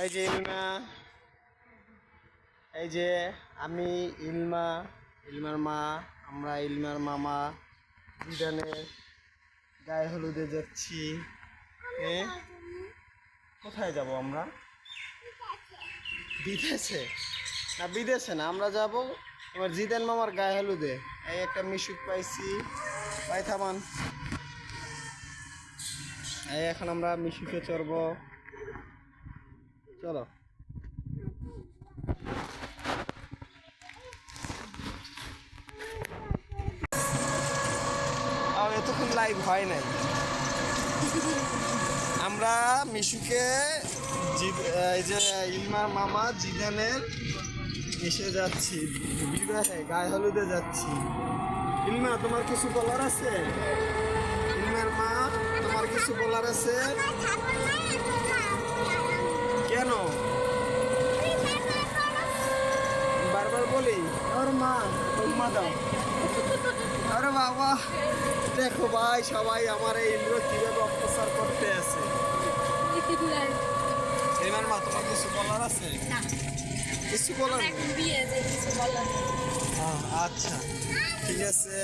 এই যে ইলমা, এই যে আমি ইলমা, ইলমার মা, আমরা ইলমার মামা বিধানের গায়ে হলুদে যাচ্ছি। কোথায় যাব আমরা? বিদেশে না, বিদেশে না, আমরা যাব এবার জিদান মামার গায়ে হলুদে। এই একটা মিশুক পাইছি, পাই থামান। এই এখন আমরা মিশুকে চড়বো, চলো। আর এতক্ষণ লাইভ হয় নাই। আমরা মিশুকে এই যে ইলমার মামা জিদানের এসে যাচ্ছি, বিবাহে গায়ে হলুদে যাচ্ছি। ইলমা, তোমার কিছু বলার আছে? ইলমার মা, তোমার কিছু বলার আছে? কেন বারবার বলি? ওর মা, ওর মা দাও। আরে বাবা, দেখো ভাই, সবাই আমার এই ইন্দ্র কিভাবে অত্যাচার করতে আছে। ইলমার মা, তোমার কিছু বলার আছে? কিছু বলার নেই? আচ্ছা, ঠিক আছে।